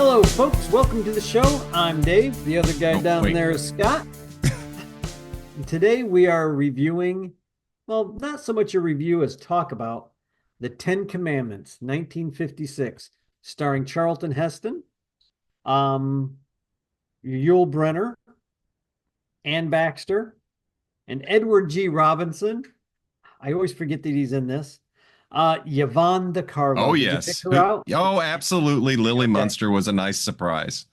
Hello, folks. Welcome to the show. I'm Dave. The other guy down there is Scott. Today we are reviewing, well, not so much a review as talk about The Ten Commandments, 1956, starring Charlton Heston, Yul Brynner, Ann Baxter, and Edward G. Robinson. I always forget that he's in this. Yvonne DeCarlo. Oh, Did you yes. pick her out? Oh, absolutely. Lily Okay. Munster was a nice surprise.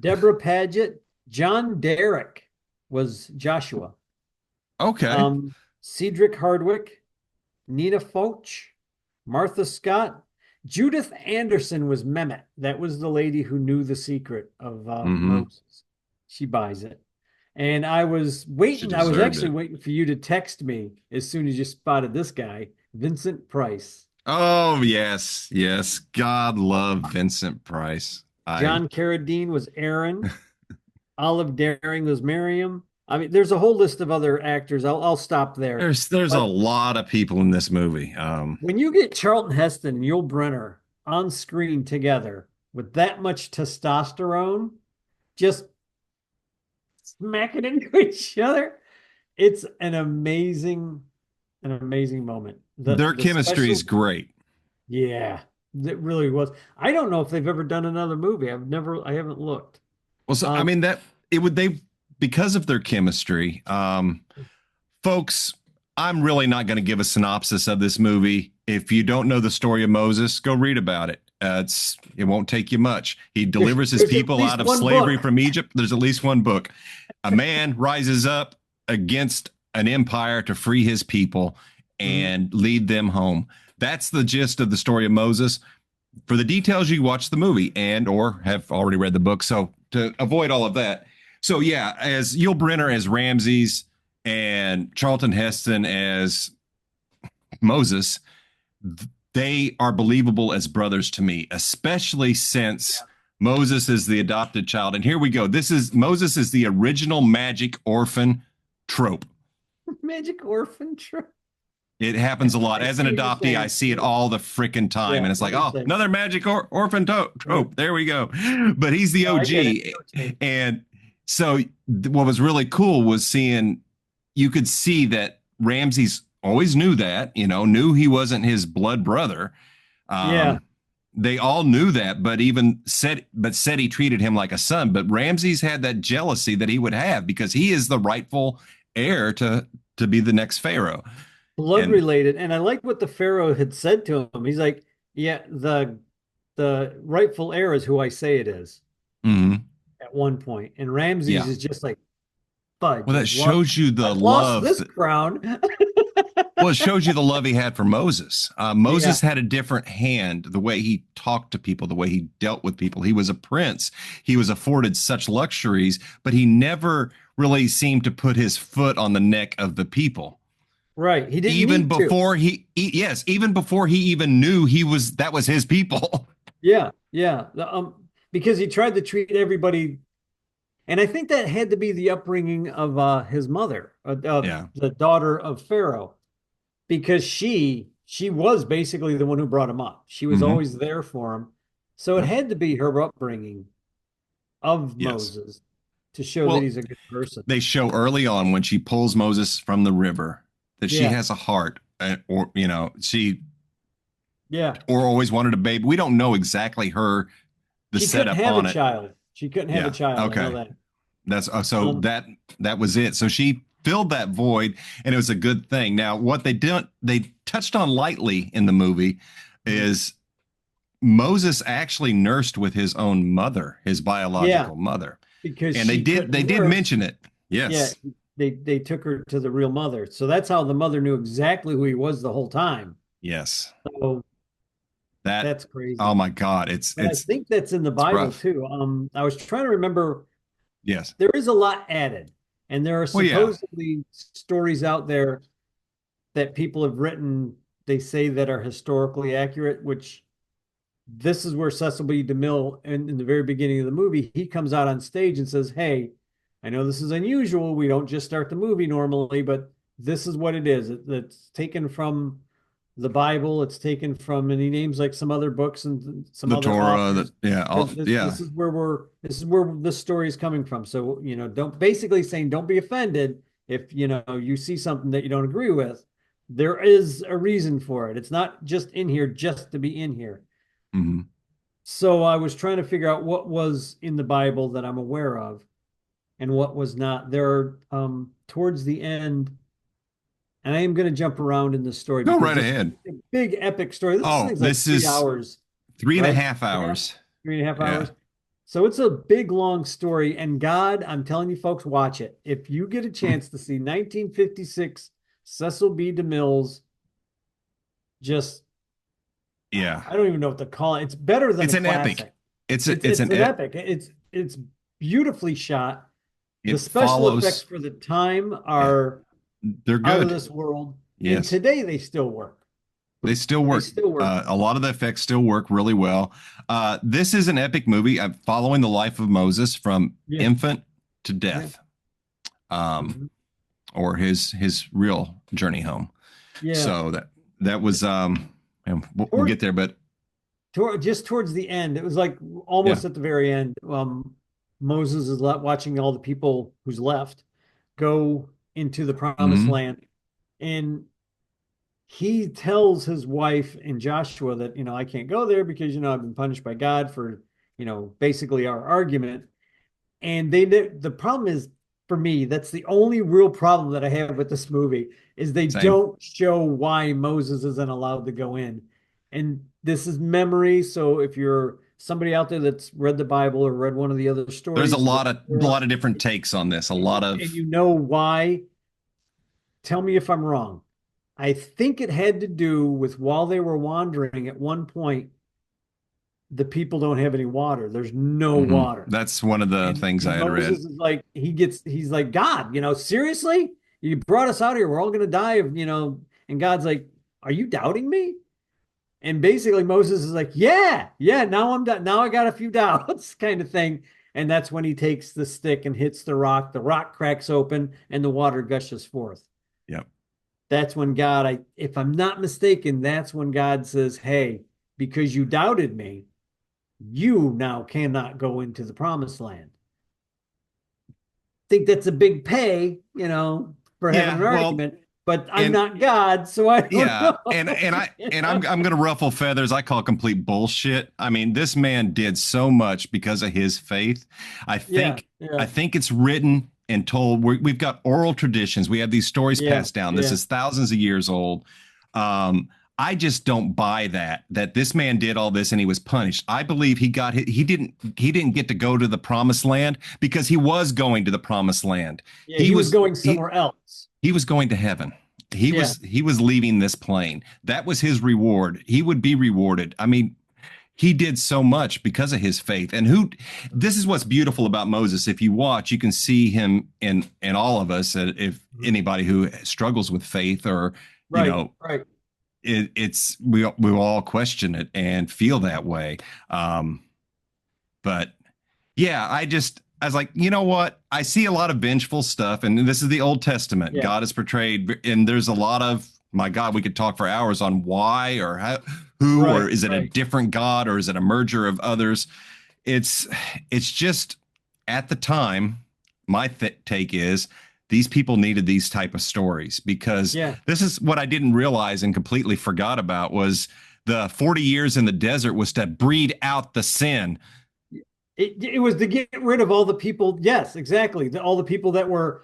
Deborah Paget. John Derrick was Joshua. Okay. Cedric Hardwick, Nina Foch, Martha Scott, Judith Anderson was Mehmet. That was the lady who knew the secret of Moses. She buys it. And I was waiting. I was actually waiting for you to text me as soon as you spotted this guy, Vincent Price. Oh, yes. Yes. God love Vincent Price. John Carradine was Aaron. Olive Daring was Miriam. I mean, there's a whole list of other actors. I'll stop there. There's a lot of people in this movie. When you get Charlton Heston and Yul Brynner on screen together with that much testosterone, just smacking into each other, it's an amazing moment. Their chemistry is great. Yeah, it really was. I don't know if they've ever done another movie. I haven't looked. Well, so I mean because of their chemistry, folks, I'm really not going to give a synopsis of this movie. If you don't know the story of Moses, go read about it. It won't take you much. He delivers his people out of slavery from Egypt. There's at least one book. A man rises up against an empire to free his people and lead them home. That's the gist of the story of Moses. For the details, you watch the movie and or have already read the book. So to avoid all of that. So yeah, as Yul Brynner as Ramses and Charlton Heston as Moses, they are believable as brothers to me, especially since Moses is the adopted child. And here we go. Moses is the original magic orphan trope. Magic orphan trope. It happens a lot. As an adoptee, I see it all the freaking time. And it's like, oh, another magic orphan trope. There we go. But he's the OG. And so what was really cool was you could see that Ramses always knew that, knew he wasn't his blood brother. They all knew that, but said he treated him like a son. But Ramses had that jealousy that he would have because he is the rightful heir to be the next pharaoh. Blood related. And I like what the pharaoh had said to him. He's like, yeah, the rightful heir is who I say it is. At one point. And Ramses is just like, fudge. Well, that shows you the love. Lost this crown. Well, it shows you the love he had for Moses. Moses had a different hand, the way he talked to people, the way he dealt with people. He was a prince. He was afforded such luxuries, but he never really seemed to put his foot on the neck of the people. Right. He didn't even before even before he even knew that was his people. Yeah. Yeah. Because he tried to treat everybody. And I think that had to be the upbringing of his mother, the daughter of Pharaoh, because she was basically the one who brought him up. She was always there for him. So it had to be her upbringing of Moses to show that he's a good person. They show early on when she pulls Moses from the river that she has a heart, or always wanted a baby. We don't know exactly the setup on it. She couldn't have a child. Okay. I know that. That's so that was it. So she filled that void, and it was a good thing. Now, what they touched on lightly in the movie is Moses actually nursed with his own mother, his biological mother, because they did mention it. Yes. Yeah. They took her to the real mother. So that's how the mother knew exactly who he was the whole time. Yes. So that's crazy. Oh my God. I think that's in the Bible too. I was trying to remember. Yes. There is a lot added. And there are supposedly stories out there that people have written, they say that are historically accurate, which this is where Cecil B. DeMille, in the very beginning of the movie, he comes out on stage and says, hey, I know this is unusual. We don't just start the movie normally, but this is what it is. It's taken from the Bible. It's taken from, and he names like some other books and some The other Torah, authors. yeah. This is where this is where this story is coming from. So, don't basically saying don't be offended if, you see something that you don't agree with. There is a reason for it. It's not just in here just to be in here. Hmm. So I was trying to figure out what was in the Bible that I'm aware of and what was not. There are towards the end, and I am going to jump around in this story Go because right this is ahead. a big epic story. This Oh, thing's like this three is hours, three and a right? half hours. 3.5 hours. Yeah. So it's a big, long story. And God, I'm telling you, folks, watch it. If you get a chance to see 1956 Cecil B. DeMille's, just, Yeah. I don't even know what to call it. It's better than It's a an epic. classic. It's It's an an epic. It's beautifully shot. The it special effects follows. for the time Yeah. are They're out of good. this world. And Yes. today they still work. They still They work. still work. A lot of the effects still work really well. This is an epic movie following the life of Moses from Yeah. infant to Yeah. death, um, Mhm. or his real journey home. Yeah. So that was and we'll Toward, get there, but just towards the end, it was like yeah. almost at the very end. Moses is watching all the people who's left go into the promised Hmm. land. And he tells his wife and Joshua that, I can't go there because, I've been punished by God for, basically our argument. And the problem is, for me, that's the only real problem that I have with this movie is they Same. don't show why Moses isn't allowed to go in. And this is memory. So if you're somebody out there that's read the Bible or read one of the other There's stories, a lot of different takes on this. A and lot you, of and you know why, tell me if I'm wrong. I think it had to do with while they were wandering at one point, the people don't have any water. There's no hmm. water. That's one of the And things I and had read. Moses is like, he's like, God, seriously? You brought us out here. We're all gonna die of, and God's like, are you doubting me? And basically Moses is like, yeah, yeah, now I'm done. Now I got a few doubts, kind of thing. And that's when he takes the stick and hits the rock cracks open, and the water gushes forth. Yep. That's when God, if I'm not mistaken, that's when God says, hey, because you doubted me, you now cannot go into the promised land. Think that's a big pay, for having an Yeah, well, argument, but I'm and not God, so I don't yeah, know. I'm gonna ruffle feathers. I call complete bullshit. I mean, this man did so much because of his faith. I Yeah, think I yeah, think it's written and told. We've got oral traditions. We have these stories yeah, passed down. This yeah, is thousands of years old. I just don't buy that this man did all this and he was punished. I believe he didn't get to go to the promised land because he was going to the promised land. yeah. He He was was going he somewhere else. he was going to heaven. Yeah, He was leaving this plane. That was his reward. He would be rewarded. I mean, he did so much because of his faith. And this is what's beautiful about Moses. If you watch, you can see him in all of us. If anybody who struggles with faith or you right, know right. it's we all question it and feel that way. But yeah, I was like, you know what? I see a lot of vengeful stuff, and this is the Old Testament. Yeah, God is portrayed, and there's a lot of my God. We could talk for hours on why or how, who, or right, is it a right. different God, or is it a merger of others? It's it's just at the time. My take is these people needed these type of stories because Yeah. this is what I didn't realize and completely forgot about was the 40 years in the desert was to breed out the sin. It was to get rid of all the people. Yes, exactly. All the people that were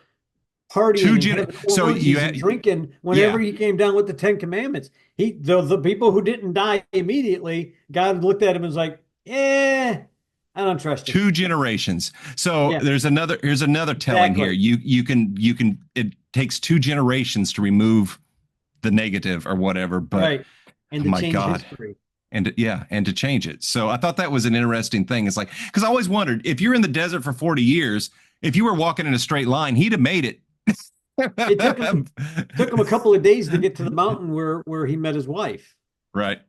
Two partying and gen having so you orgies and drinking whenever yeah, he came down with the Ten Commandments. The people who didn't die immediately, God looked at him and was like, "Eh, I don't trust you." two generations. So Yeah, here's another telling here. exactly. You can it takes two generations to remove the negative or whatever, but Right. And oh to my change God. history. And to change it. So I thought that was an interesting thing. It's like because I always wondered if you're in the desert for 40 years, if you were walking in a straight line, he'd have made it. It took him a couple of days to get to the mountain where he met his wife. Right.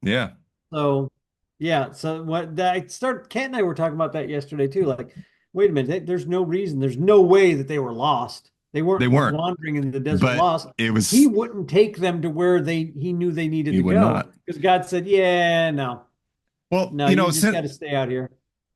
Yeah. So yeah, so Kat and I were talking about that yesterday too. Like, wait a minute, there's no reason, there's no way that they were lost. They They weren't weren't, wandering in the desert but lost. it He was, wouldn't take them to where he knew they needed he to would go not. because God said, "Yeah, no, Well, no, you just got to stay out here."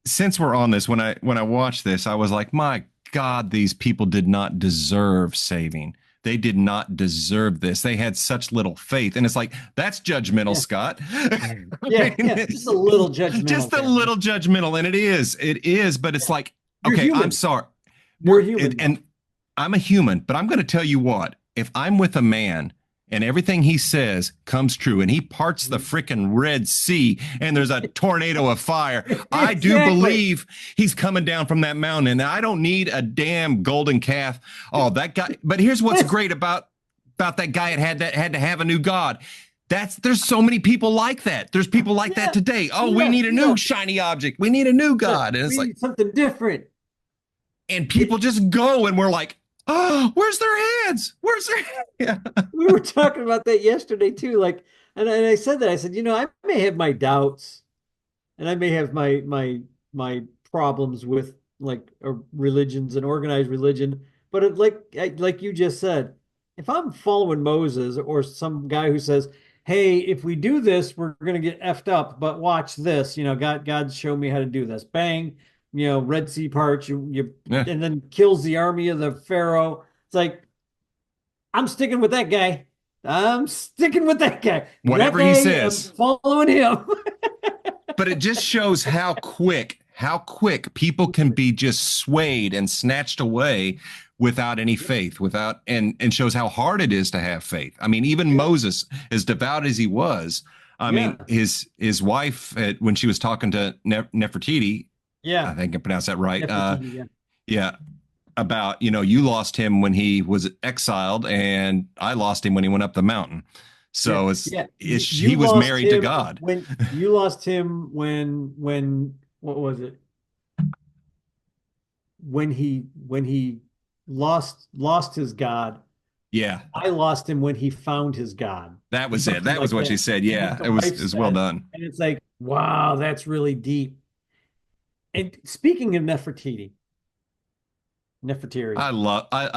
since we're on this, when I watched this, I was like, my God, these people did not deserve saving. They did not deserve this. They had such little faith. And it's like, that's judgmental, Yeah, Scott. I yeah, mean, yeah. Just a little judgmental just a there, man. little judgmental. And it is. It is. But it's Yeah. like, You're okay, I'm human. sorry. You're a human, though. And I'm a human, but I'm going to tell you what, if I'm with a man and everything he says comes true and he parts the freaking Red Sea and there's a tornado of fire, I do Exactly. believe he's coming down from that mountain and I don't need a damn golden calf. Oh, that guy. But here's what's That's great about that guy that had to have a new God. There's so many people like that. There's people like that yeah, today. Oh, we yeah, need a yeah. new shiny object. We need a new Yeah. God. And it's We like, need something different. and It people just go and we're like, oh, where's their hands? Where's their hands? we were talking about that yesterday too. Like, and I said that I said, I may have my doubts, and I may have my problems with like religions and organized religion, but like you just said, if I'm following Moses or some guy who says, "Hey, if we do this, we're gonna get effed up," but watch this, God showed me how to do this. Bang, Red Sea parts, Yeah. and then kills the army of the Pharaoh. It's like I'm sticking with that guy. I'm sticking with that guy. That Whatever he guy, I'm says. following him. But it just shows how quick people can be just swayed and snatched away without any faith, without and shows how hard it is to have faith. I mean, even Yeah. Moses, as devout as he was, I Yeah. mean, his wife when she was talking to Nefertiti, I Yeah. think I pronounced that right. Nefertiti, yeah. Yeah, about you lost him when he was exiled and I lost him when he went up the mountain. Yeah. So Yeah. he You was lost married to him God. when what was it? When he lost his God. Yeah, I lost him when he found his God. that was it. Something That was like what she that. said. That's what Yeah, the it was wife it was well said. done. And it's like, wow, that's really deep. And speaking of Nefertiti. I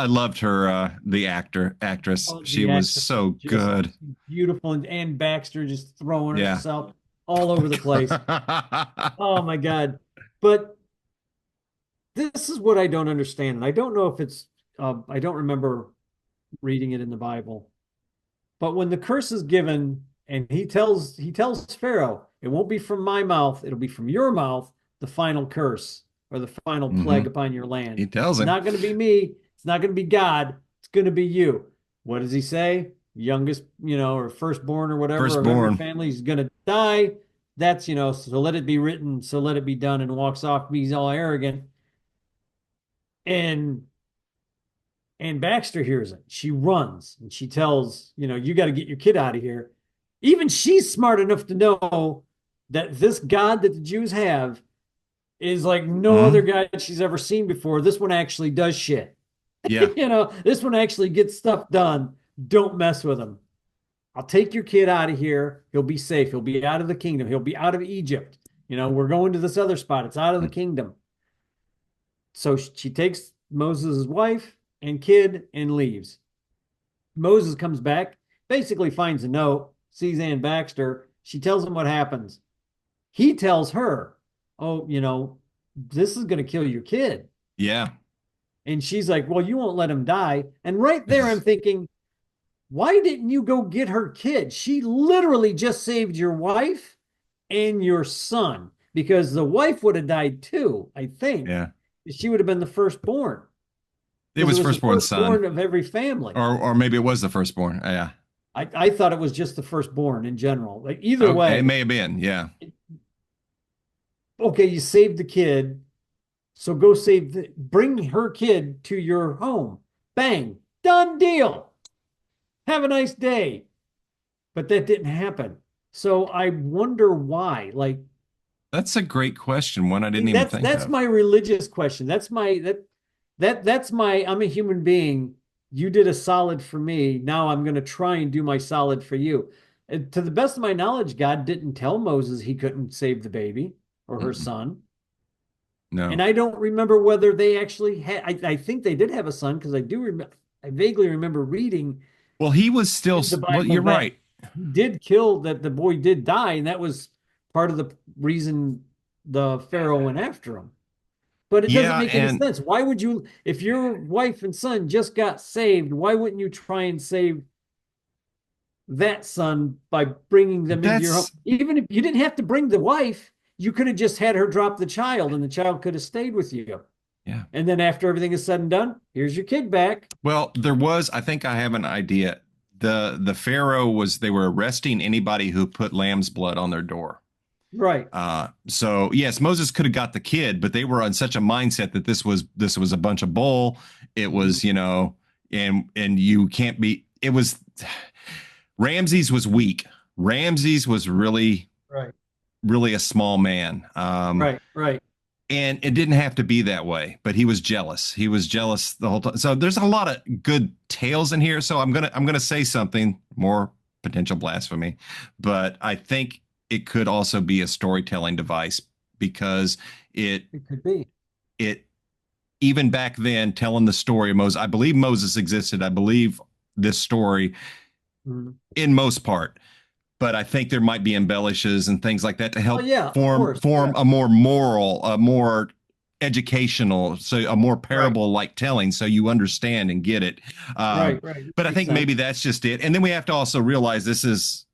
loved her the actress. Oh, She the was actress is so just good. beautiful, and Ann Baxter just throwing Yeah. herself all over the place. Oh my God. But this is what I don't understand. And I don't know if I don't remember reading it in the Bible. But when the curse is given, and he tells Pharaoh, it won't be from my mouth, it'll be from your mouth, the final curse or the final plague Hmm. upon your land. He tells It's him not going to be me, it's not going to be God, it's going to be you. What does he say? Youngest, or firstborn or whatever of every firstborn. family is going to die. That's, so let it be written, so let it be done, and walks off. He's all arrogant. And Baxter hears it. She runs and she tells, you got to get your kid out of here. Even she's smart enough to know that this God that the Jews have is like no other Hmm. God she's ever seen before. This one actually does shit. Yeah. This one actually gets stuff done. Don't mess with him. I'll take your kid out of here. He'll be safe. He'll be out of the kingdom. He'll be out of Egypt. We're going to this other spot. It's out of the kingdom. So she takes Moses' wife and kid and leaves. Moses comes back, basically finds a note, sees Ann Baxter. She tells him what happens. He tells her, "Oh, this is going to kill your kid." Yeah. And she's like, "Well, you won't let him die." And right there, I'm thinking, why didn't you go get her kid? She literally just saved your wife and your son, because the wife would have died too, I think. Yeah. She would have been the firstborn, It because it was was the firstborn son. firstborn of every family. Or maybe it was the firstborn. Yeah. I thought it was just the firstborn in general. Like either Okay, it way, may have been. Yeah. okay, you saved the kid, so go bring her kid to your home. Bang, done deal. Have a nice day. But that didn't happen. So I wonder why. Like That's a great question. One I didn't even think that's of. my religious question. That's my I'm a human being. You did a solid for me. Now I'm going to try and do my solid for you. And to the best of my knowledge, God didn't tell Moses he couldn't save the baby or her Mm-mm. son. No. And I don't remember whether they actually had, I think they did have a son because I do remember, I vaguely remember reading Well, he was still, in the well, Bible you're that right. he did kill, that the boy did die. And that was part of the reason the Pharaoh went after him. But it doesn't Yeah. make any And sense. Why would you, if your wife and son just got saved, why wouldn't you try and save that son by bringing them into your home? that's, Even if you didn't have to bring the wife, you could have just had her drop the child and the child could have stayed with you. yeah. And then after everything is said and done, here's your kid back. Well, there was, I think I have an idea. The Pharaoh was, they were arresting anybody who put lamb's blood on their door. Right. So yes, Moses could have got the kid, but they were on such a mindset that this was a bunch of bull. It Mhm. was, and you can't be. It was Ramses was weak. Ramses was really Right. really a small man. Right. Right. And it didn't have to be that way, but he was jealous. He was jealous the whole time. So there's a lot of good tales in here. So I'm gonna say something more potential blasphemy, but I think it could also be a storytelling device because it It could be. it even back then telling the story of Moses. I believe Moses existed. I believe this story Mhm. in most part, but I think there might be embellishes and things like that to Oh help yeah, of form course. form Yeah. a more moral, a more educational, so a more Right. parable like telling, so you understand and get it. Right. Right. But I Makes think maybe sense. that's just it. And then we have to also realize this is,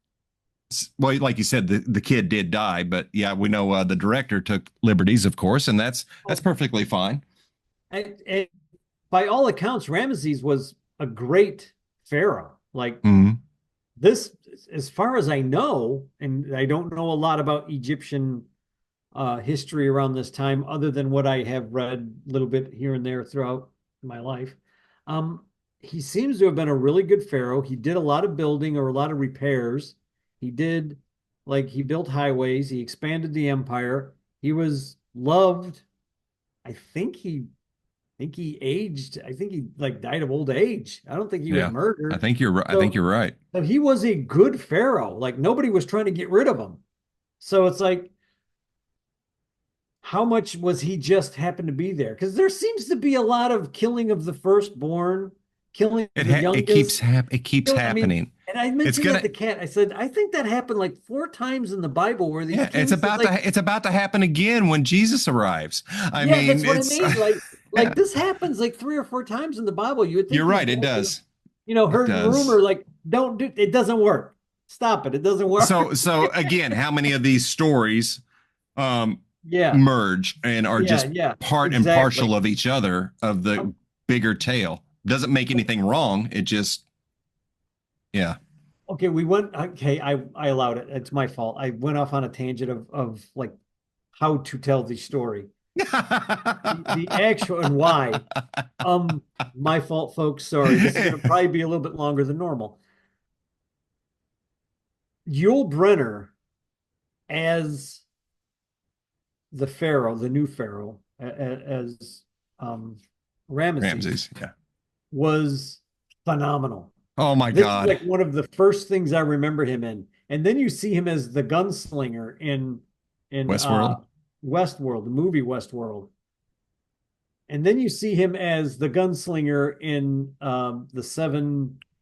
well, like you said, the kid did die, but yeah, we know the director took liberties, of course, and that's Oh, perfectly fine. and by all accounts, Ramesses was a great pharaoh. Like Mm-hmm. this, as far as I know, and I don't know a lot about Egyptian history around this time, other than what I have read a little bit here and there throughout my life. Um, he seems to have been a really good pharaoh. He did a lot of building or a lot of repairs. He did, like, he built highways. He expanded the empire. He was loved. I think he aged. I think he like died of old age. I don't think he was Yeah, I murdered. think you're right. I think So, you're right. so he was a good pharaoh. Like nobody was trying to get rid of him. So it's like, how much was he just happened to be there? Because there seems to be a lot of killing of the firstborn, killing of the youngest. It keeps I mean, happening. and I It's mentioned that gonna the cat. I said I think that happened like 4 times in the Bible where these Yeah, it's kings, about like, to it's about to happen again when Jesus arrives. I yeah, mean, that's what I it's mean. Like, yeah, like this happens like 3 or 4 times in the Bible. You would think you're these right, guys it would have, does. It heard rumor does. like, don't do it. Doesn't work. Stop it. It doesn't work. So again, how many of these stories um Yeah, merge and are yeah, just yeah. part and Exactly. partial of each other of the bigger tale? Doesn't make anything wrong. It just yeah. Okay, we went. Okay, I allowed it. It's my fault. I went off on a tangent of like how to tell the story, the actual and why. My fault, folks. Sorry. This is going to probably be a little bit longer than normal. Yul Brenner as the Pharaoh, the new Pharaoh, as Ramesses, Ramses, yeah. was phenomenal. Oh my This is God. like one of the first things I remember him in. And then you see him as the gunslinger in Westworld, Westworld, the movie Westworld. And then you see him as the gunslinger in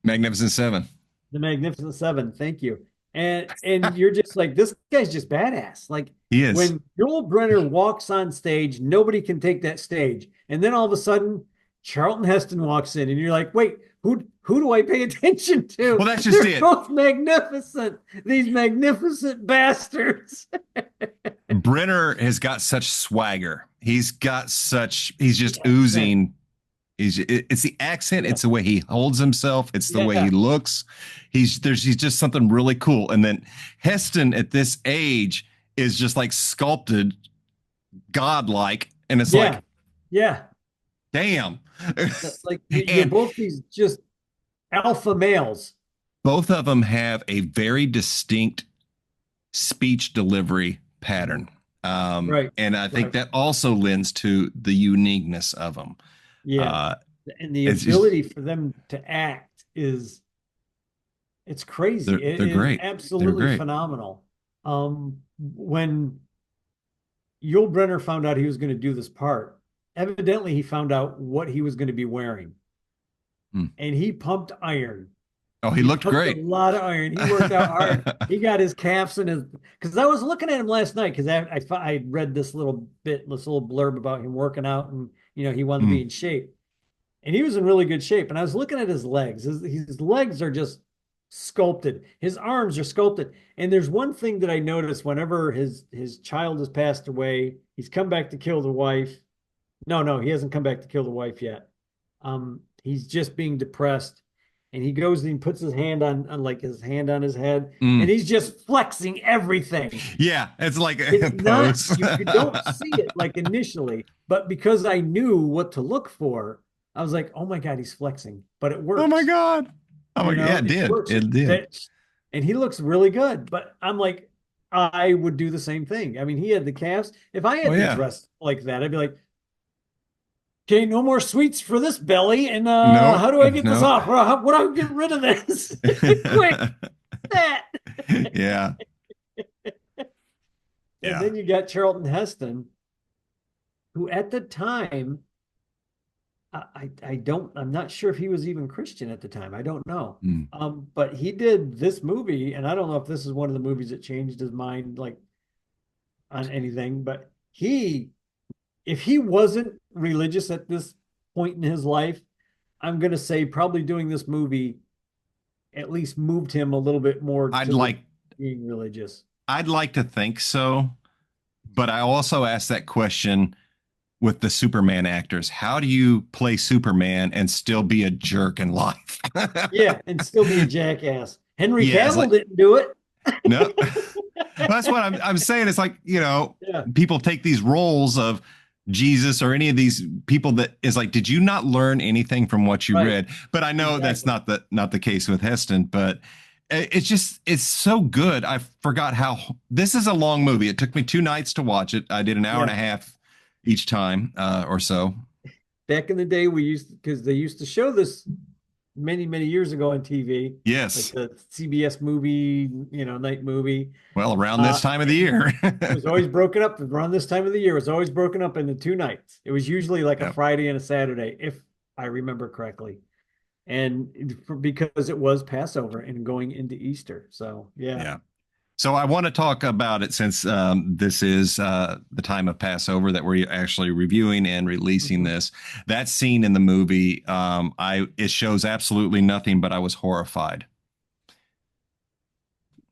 Magnificent Seven. the Magnificent Seven. Thank you. And you're just like, this guy's just badass. Like He is. when Joel Brenner walks on stage, nobody can take that stage. And then all of a sudden, Charlton Heston walks in, and you're like, wait, who do I pay attention Well, to? that's just They're it. both magnificent. These magnificent bastards. Brenner has got such swagger. He's The just accent. oozing. It's the accent, Yeah. it's the way he holds himself, it's the way he Yeah. looks. He's just something really cool. And then Heston at this age is just like sculpted godlike. And it's Yeah. like, Yeah. damn. Like you're And both these just alpha males. both of them have a very distinct speech delivery Mhm. pattern. Right. And I think Right. that also lends to the uniqueness of them. Yeah. Uh, And the it's just ability for them to act is it's crazy. It they're is great. They're absolutely great. phenomenal. When Yul Brynner found out he was going to do this part. Evidently, he found out what he was going to be wearing, Hmm. and he pumped iron. Oh, he He looked pumped a great. lot of iron. He worked out hard. He got his calves and his, because I was looking at him last night because I read this little bit, this little blurb about him working out, and he wanted to be Hmm. in shape, and he was in really good shape. And I was looking at his legs. His legs are just sculpted. His arms are sculpted. And there's one thing that I noticed whenever his child has passed away, he's come back to kill the wife. No, no, he hasn't come back to kill the wife yet. He's just being depressed, and he goes and he puts his hand on like his hand on his head, and Mm. he's just flexing everything. Yeah, it's like It's a not pose. you don't see it like initially, but because I knew what to look for, I was like, oh my God, he's flexing, but it Oh my works. God. Oh my, yeah, it It did. works. It did. And he looks really good. But I'm like, I would do the same thing. I mean, he had the calves. If I Oh had to yeah. dress like that, I'd be like, okay, no more sweets for this belly. And Nope. how do I get this Nope. off? What do I get rid of this? Quick, that. Yeah. And Yeah. then you got Charlton Heston, who at the time, I'm not sure if he was even Christian at the time. I don't know. Mm. But he did this movie, and I don't know if this is one of the movies that changed his mind, like on anything, but if he wasn't religious at this point in his life, I'm going to say probably doing this movie at least moved him a little bit more I'd to the like being religious. I'd like to think so, but I also asked that question with the Superman actors. How do you play Superman and still be a jerk in life? Yeah, and still be a jackass. Henry Yeah, it's Cavill like didn't do it. no. That's what I'm saying. It's like, Yeah, people take these roles of Jesus or any of these people that is like, did you not learn anything from what you right. read? But I know that's Exactly. not the case with Heston, but it's so good. I forgot how this is a long movie. It took me 2 nights to watch it. I did an hour and Yeah. a half each time or so. Back in the day, we used because they used to show this many, many years ago on TV, like Yes. the CBS movie, night movie. Well, around this time of the And year. it was always broken up around this time of the year. It was always broken up into 2 nights. It was usually like a Yep. Friday and a Saturday, if I remember correctly. And because it was Passover and going into Easter. So, yeah. Yeah. So I want to talk about it since this is the time of Passover that we're actually reviewing and releasing Mhm. this. That scene in the movie, it shows absolutely nothing, but I was horrified.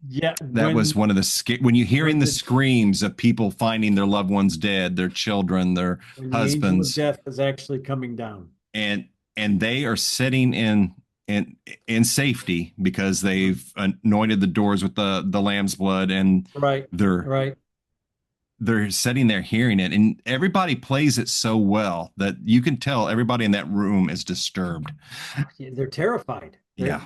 Yeah. That was one of when you hearing When the the, screams of people finding their loved ones dead, their children, their when the angel of husbands, death is actually coming down. and they are sitting in in safety because Mhm. they've anointed the doors with the lamb's blood, and Right. they're Right. sitting there hearing it, and everybody plays it so well that you can tell everybody in that room is disturbed. Yeah, they're terrified. Yeah.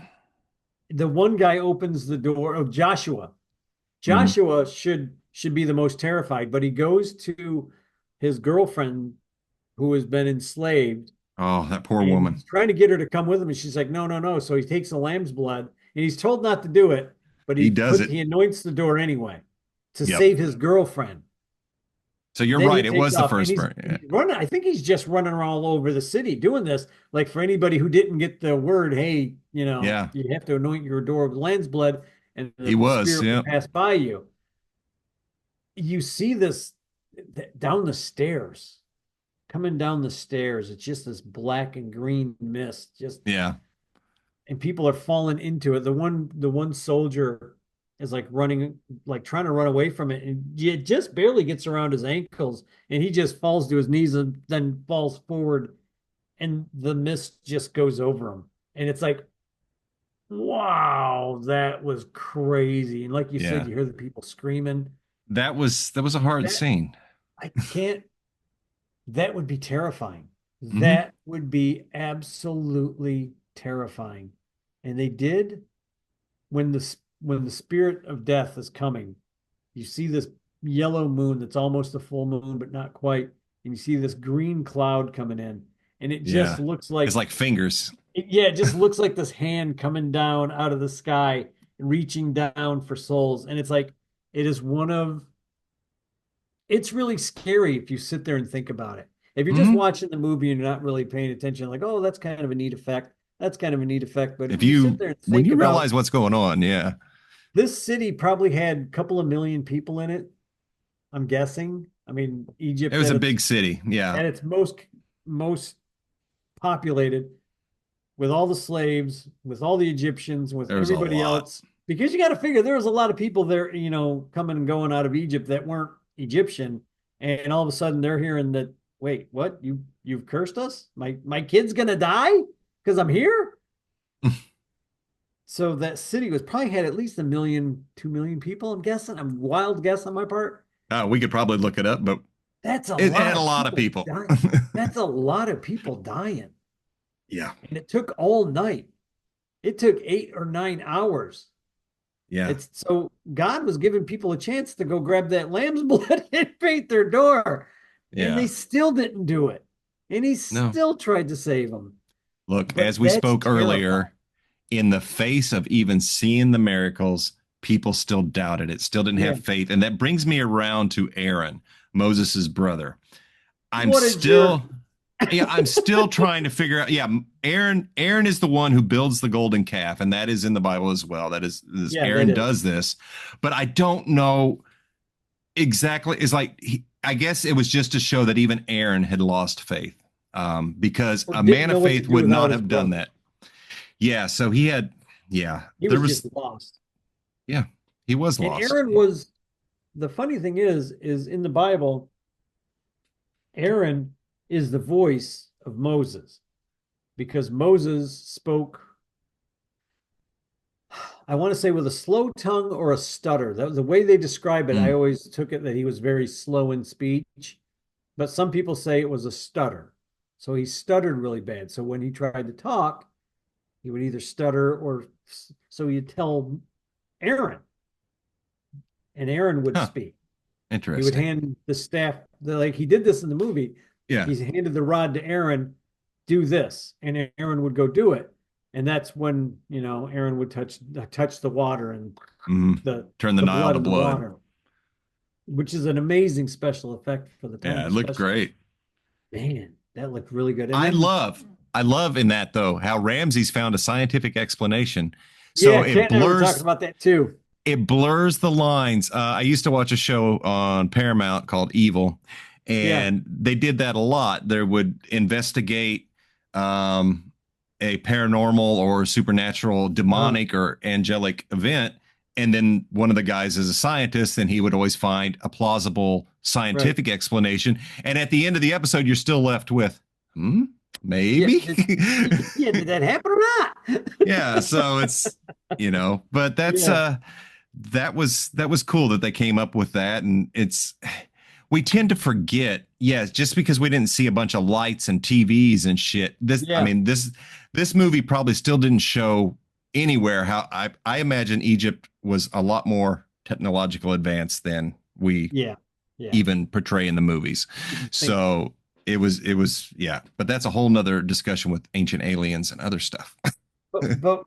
The one guy opens the door of Joshua. Mhm. Joshua should be the most terrified, but he goes to his girlfriend who has been enslaved, Oh, that poor and woman. he's trying to get her to come with him, and she's like, no, no, no. So he takes the lamb's blood, and he's told not to do it, but He does it. he anoints the door anyway to Yep. save his girlfriend. So you're Then he right. It takes was the off, and first part. Yeah. he's running. I think he's just running all over the city doing this. Like, for anybody who didn't get the word, hey, Yeah. you have to anoint your door with lamb's blood, and He the was. spirit will Yeah. pass by you. You see this down the stairs, coming down the stairs. It's just this black and green mist, Yeah. and people are falling into it. The one soldier is like running, like trying to run away from it, and it just barely gets around his ankles, and he just falls to his knees and then falls forward, and the mist just goes over him, and it's like, wow, that was crazy. And like you said, Yeah. you hear the people screaming. That was a hard That scene. I can't. That would be terrifying. Hmm. That would be absolutely terrifying. And they did, when the spirit of death is coming, you see this yellow moon that's almost a full moon, but not quite. And you see this green cloud coming in. And it just Yeah. looks It's like fingers. yeah, it just looks like this hand coming down out of the sky, reaching down for souls. And it's like, it is one of it's really scary if you sit there and think about it. If you're just Mhm. watching the movie and you're not really paying attention, like, oh, that's kind of a neat effect. That's kind of a neat effect. But If if you sit you there and when think you about realize what's going on, yeah. this city probably had a couple of million people in it, I'm guessing. I mean, It Egypt was a big city. Yeah. at its most populated with all the slaves, with all the Egyptians, with There was a everybody lot. else. Because you got to figure there was a lot of people there, coming and going out of Egypt that weren't Egyptian, and all of a sudden they're hearing that. Wait, what? You've cursed us? My kid's gonna die because I'm here. So that city was probably had at least 1 million, 2 million people. I'm guessing. I'm wild guess on my part. We could probably look it up, but That's a it lot had a of lot of people people. dying. That's a lot of people dying. Yeah. And it took all night. It took 8 or 9 hours. Yeah. It's so God was giving people a chance to go grab that lamb's blood and paint their door, and Yeah. they still didn't do it. And he No. still tried to save them. Look, But as we that's spoke terrifying. earlier, in the face of even seeing the miracles, people still doubted it, still didn't Yeah. have faith. And that brings me around to Aaron, Moses's brother. I'm What a jerk. still yeah, I'm still trying to figure out. Yeah, Aaron is the one who builds the golden calf, and that is in the Bible as well. That is Yeah, that Aaron is. does this, but I don't know exactly. It's like I guess it was just to show that even Aaron had lost faith, because Or a didn't man know of what to faith do would without not his have done brother. that. Yeah, so he had. Yeah, He there was was. just lost. Yeah, he was And lost. Aaron was the funny thing is in the Bible, Aaron is the voice of Moses because Moses spoke, I want to say with a slow tongue or a stutter. That was the way they describe it. I Mm. always took it that he was very slow in speech, but some people say it was a stutter. So he stuttered really bad. So when he tried to talk, he would either stutter or so you'd tell Aaron, and Aaron would Huh. speak. He would Interesting. hand the staff, like he did this in the movie. Yeah. He's handed the rod to Aaron, do this, and Aaron would go do it. And that's when Aaron would touch the water and Mm. the Turn the the Nile blood to in the blood. water, which is an amazing special effect for the time, Yeah, it looked especially. great. Man, that looked really good. And I then, love, I love in that though how Ramsey's found a scientific explanation. So yeah, Kat and I were talking about that too. it blurs the lines. I used to watch a show on Paramount called Evil, Yeah. and they did that a lot. They would investigate um, a paranormal or supernatural, Uh, demonic or angelic event. And then one of the guys is a scientist, and he would always find a plausible right. scientific explanation. And at the end of the episode, you're still left with, hmm, Yeah. maybe. Yeah. Did that happen or not? Yeah. So it's, but that's, Yeah. that was cool that they came up with that. And it's, we tend to forget, yes, just because we didn't see a bunch of lights and TVs and shit. I Yeah. mean, this movie probably still didn't show anywhere how I imagine Egypt was a lot more technological advanced than we Yeah. Yeah. even portray in the movies. Think So it was, yeah, but that's a whole nother discussion with ancient aliens and other stuff. but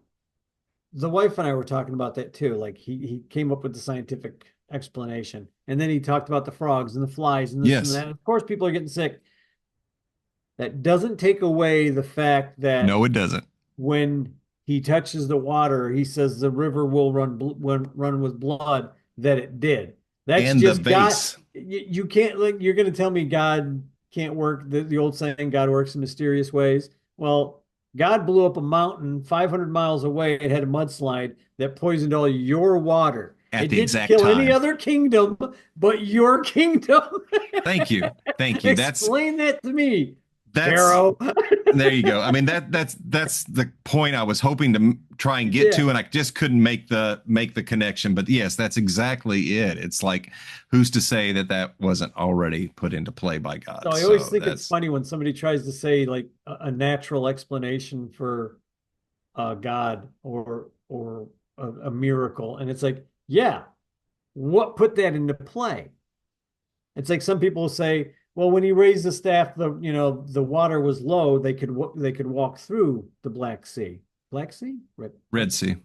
the wife and I were talking about that too. Like he came up with the scientific explanation, and then he talked about the frogs and the flies and this and Yes. that. Of course, people are getting sick. That doesn't take away the fact that No, it doesn't. when he touches the water, he says the river will run with blood. That it did. That's And the just God. vase. You can't like you're going to tell me God can't work. The old saying, God works in mysterious ways. Well, God blew up a mountain 500 miles away. It had a mudslide that poisoned all your water. At It the didn't exact kill any time. other kingdom but your kingdom. Thank you. Thank you. Explain that to me, That's Pharaoh. there you go. I mean that's the point I was hoping to try and get Yeah. to, and I just couldn't make the connection. But yes, that's exactly it. It's like, who's to say that that wasn't already put into play by So God? I always So think it's that's funny when somebody tries to say like a natural explanation for God or a miracle, and it's like, yeah, what put that into play? It's like some people say, well, when he raised the staff, the water was low. They could walk through the Black Sea. Black Sea, Red Sea.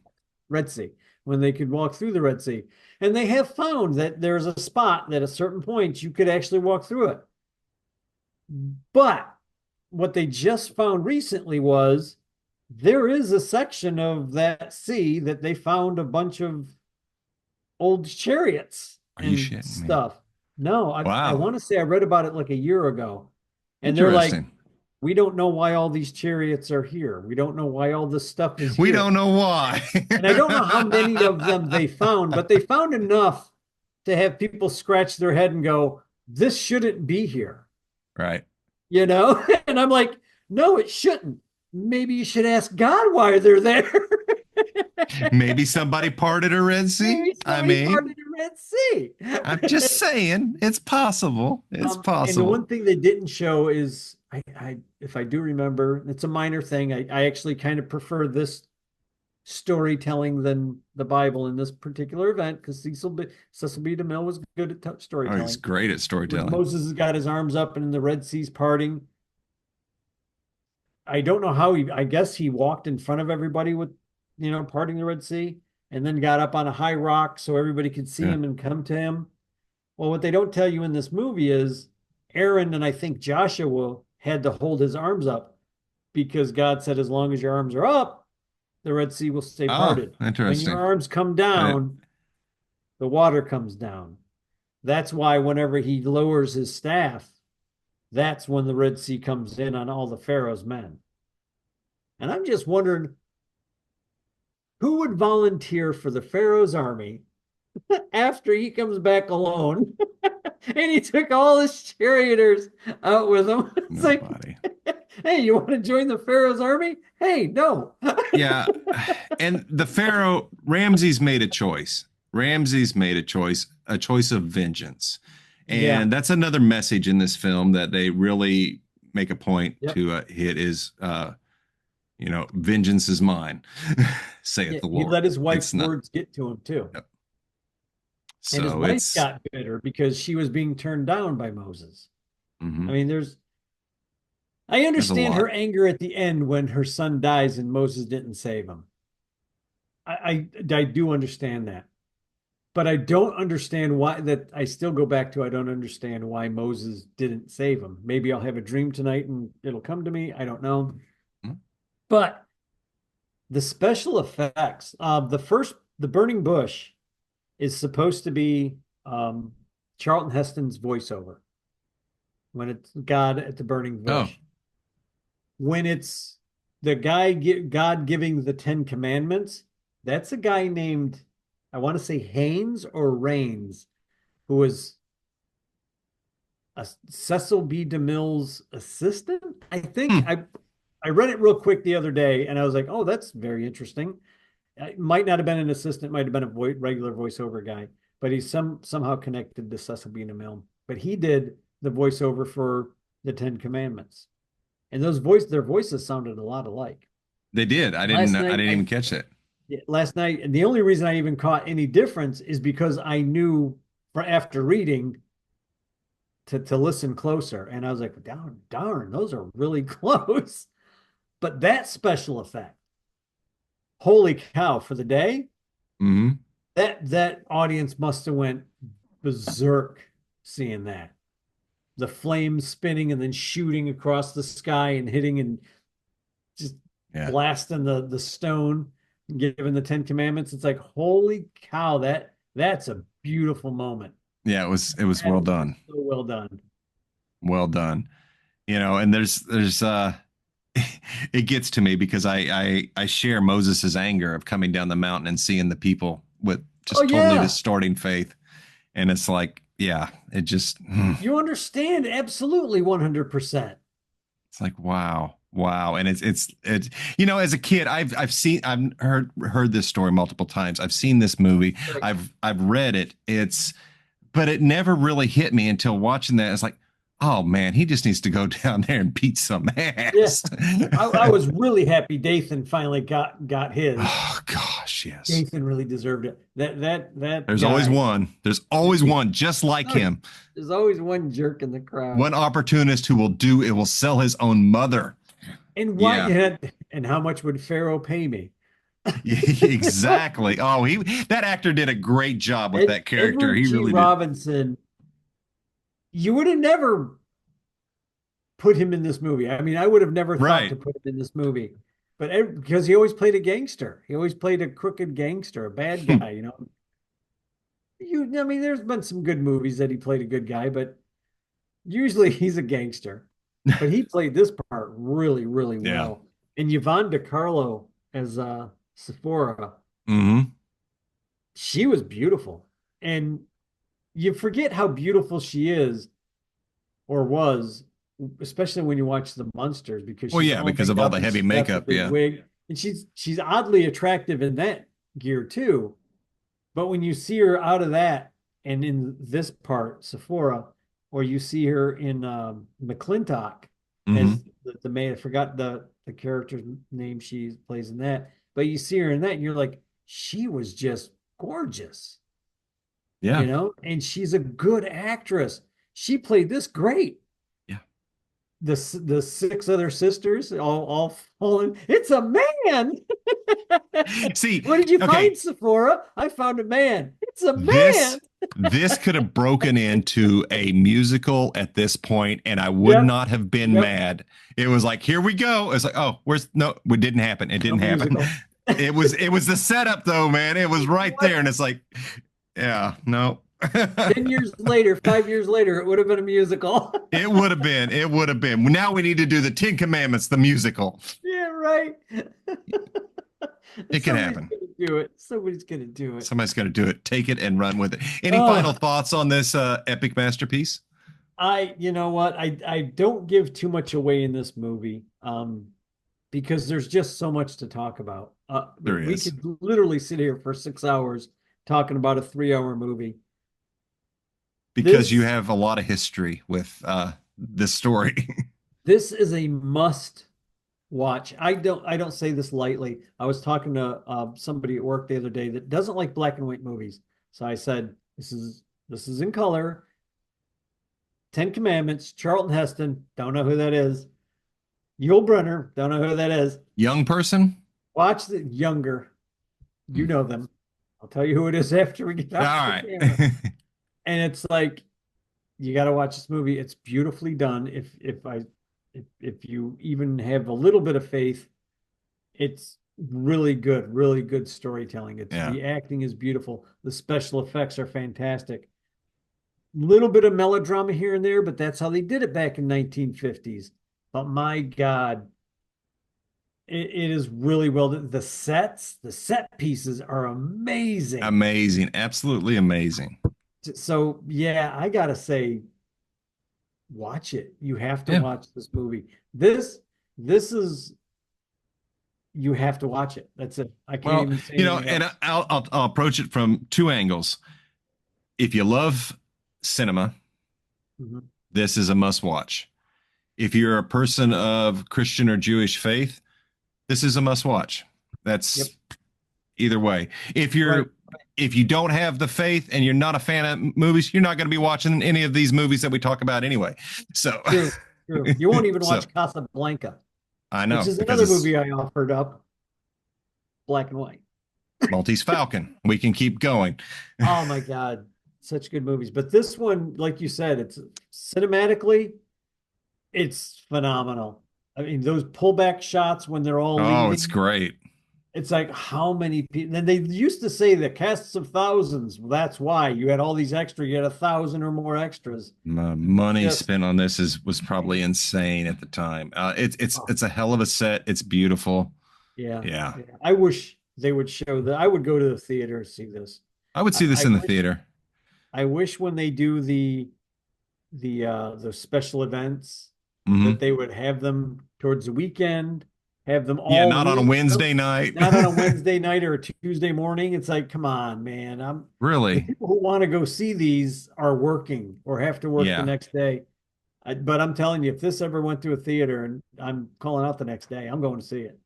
Red Sea, when they could walk through the Red Sea. And they have found that there's a spot that at certain points you could actually walk through it. But what they just found recently was there is a section of that sea that they found a bunch of old chariots Are you and shitting me? stuff. No, I Wow. want to say I read about it like a year ago. And they're like, Interesting. we don't know why all these chariots are here. We don't know why all this stuff is We here. don't know why. And I don't know how many of them they found, but they found enough to have people scratch their head and go, this shouldn't be here, Right. you know? And I'm like, no, it shouldn't. Maybe you should ask God why they're there. Maybe somebody parted a Red Sea. Maybe I somebody mean, parted the Red Sea. I'm just saying it's possible. It's And the possible. one thing they didn't show is, if I do remember, it's a minor thing. I actually kind of prefer this storytelling than the Bible in this particular event because Cecil B. DeMille was good at Oh, he's storytelling. great at When storytelling. Moses has got his arms up and the Red Sea's parting, I don't know how I guess he walked in front of everybody with, parting the Red Sea and then got up on a high rock so everybody could see Yeah. him and come to him. Well, what they don't tell you in this movie is Aaron and I think Joshua had to hold his arms up because God said, as long as your arms are up, the Red Sea will stay Oh, parted. When your interesting. arms come I didn't. down, the water comes down. That's why whenever he lowers his staff, that's when the Red Sea comes in on all the Pharaoh's men. And I'm just wondering who would volunteer for the Pharaoh's army after he comes back alone and he took all his charioteers out with him. It's like, Nobody. hey, you want to join the Pharaoh's army? Hey, no. Yeah. And the Pharaoh, Ramses made a choice. Ramses made a choice of vengeance. Yeah. And that's another message in this film that they really make a point Yep. to hit is, vengeance is mine, Yeah, saith the he Lord. let his wife's It's not. words get to him too. Yep. And his So wife it's, got bitter because she was being turned down by Moses. I mhm, mean, I there's a understand her lot. anger at the end when her son dies and Moses didn't save him. I do understand that. But I don't understand why that I still go back to I don't understand why Moses didn't save him. Maybe I'll have a dream tonight and it'll come to me. I don't know. Mhm. But the special effects, the burning bush is supposed to be Charlton Heston's voiceover when it's God at the burning Oh, bush. When it's the guy God giving the Ten Commandments, that's a guy named, I want to say Haynes or Rains, who was a Cecil B. DeMille's assistant. I think hmm. I read it real quick the other day, and I was like, oh, that's very interesting. It might not have been an assistant, might have been a regular voiceover guy, but he's somehow connected to Cecil B. DeMille. But he did the voiceover for the Ten Commandments, and their voices sounded a lot alike. They did. Last I night, didn't I even catch that. last night, and the only reason I even caught any difference is because I knew for after reading to listen closer, and I was like, darn, those are really close. But that special effect, holy cow, for the day, Hmm. that audience must have went berserk seeing that. The flames spinning and then shooting across the sky and hitting and just Yeah. blasting the stone, given the Ten Commandments. It's like, holy cow, that's a beautiful moment. Yeah, it was That well is done. so well done. Well done. And there's it gets to me because I share Moses's anger of coming down the mountain and seeing the people with Oh just totally yeah, distorting faith. And it's like, yeah, it just you understand absolutely 100%. it's like wow. Wow. And it's as a kid, I've heard this story multiple times. I've seen this movie. Right. I've read it. But it never really hit me until watching that. It's like, oh man, he just needs to go down there and beat some Yeah, ass. I was really happy Dathan finally got his. Oh gosh, yes. Dathan really deserved it. That There's always guy. one. There's always one just like him. There's always one jerk in the crowd. One opportunist who will sell his own mother. And why? Yeah. And how much would Pharaoh pay me? Exactly. Oh, that actor did a great job with that character. Edward He G. really did. Robinson, you would have never put him in this movie. I mean, I would have never thought Right. to put him in this movie, but because he always played a gangster, he always played a crooked gangster, a bad guy. I mean, there's been some good movies that he played a good guy, but usually he's a gangster. But he played this part really, really Yeah. well. And Yvonne DiCarlo as Sephora, Hmm. she was beautiful. And you forget how beautiful she is or was, especially when you watch the Munsters, because Well, she's yeah, all because made of all up the and heavy she's got the makeup. big Yeah. wig, and she's oddly attractive in that gear too. But when you see her out of that and in this part, Sephora, or you see her in McClintock as Hmm. the maid, I forgot the character's name she plays in that, but you see her in that and you're like, she was just gorgeous, Yeah. and she's a good actress. She played this great. Yeah. The six other sisters all fallen. It's a man. See, Where did you okay, find Sephora? I found a man. It's a man. this this could have broken into a musical at this point, and I would Yep. not have been Yep. mad. It was like, here we go. It's like, oh, where's no, it didn't happen. It No didn't happen. musical. It was the setup though, man. It was right What? there, and it's like, yeah, no. 10 years later, 5 years later, it would have been a musical. It would have been. It would have been. Now we need to do the Ten Commandments, the musical. Yeah, right. It can Somebody's happen. gonna do it. Somebody's gonna do it. Somebody's going to do it. Take it and run with it. Any final Oh, thoughts on this epic masterpiece? you know what? I don't give too much away in this movie, because there's just so much to talk about. There We is. could literally sit here for 6 hours talking about a 3 hour movie. Because you This have a lot of history with this story. this is a must watch. I don't say this lightly. I was talking to somebody at work the other day that doesn't like black and white movies. So I said, this is in color. Ten Commandments, Charlton Heston, don't know who that is. Yul Brynner, don't know who that is. Young person? Watch the younger, you Hmm. know them. I'll tell you who it is after we get All off the right. camera. And it's like you got to watch this movie. It's beautifully done. If you even have a little bit of faith, it's really good storytelling. It's Yeah. the acting is beautiful. The special effects are fantastic. Little bit of melodrama here and there, but that's how they did it back in 1950s. But my God, it is really well done. The set pieces are amazing. Amazing. Absolutely amazing. So yeah, I gotta say, watch it. You have to Yeah. watch this movie. This is you have to watch it. That's it. I can't Well, even say anything and else. I'll approach it from two angles. If you love cinema, Mhm. this is a must watch. If you're a person of Christian or Jewish faith, this is a must watch. Yep. That's either way. Right. If you don't have the faith and you're not a fan of movies, you're not going to be watching any of these movies that we talk about anyway. So, True. True. You won't even so watch Casablanca, I which know is because another it's movie I offered up, black and white. Maltese Falcon. We can keep going. Oh my God, such good movies. But this one, like you said, it's cinematically, it's phenomenal. I mean, those pullback shots when they're all Oh, it's leaving, great. it's like how many people. And they used to say the casts of thousands. Well, that's why you had all these extra. You had 1,000 or more extras. Money Just spent on this is was probably insane at the time. oh, It's a hell of a set. It's beautiful. yeah, Yeah, yeah. I wish they would show that. I would go to the theater to see this. I would I, see this I in the wish. theater. I wish when they do the special events that Hmm. they would have them towards the weekend, have them Yeah, all not on a released, Wednesday night. not on a Wednesday night or a Tuesday morning. It's like, come on, man. The Really? people who want to go see these are working or have to work the Yeah. next day. But I'm telling you, if this ever went to a theater and I'm calling out the next day, I'm going to see it.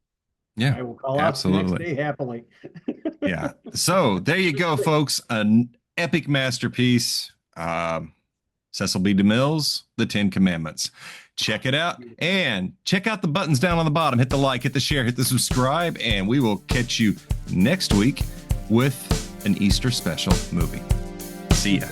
Yeah. I will call out the next Absolutely. day happily. Yeah. So there you go, folks. An epic masterpiece. Cecil B. DeMille's The Ten Commandments. Check it out. And check out the buttons down on the bottom. Hit the like, hit the share, hit the subscribe. And we will catch you next week with an Easter special movie. See ya.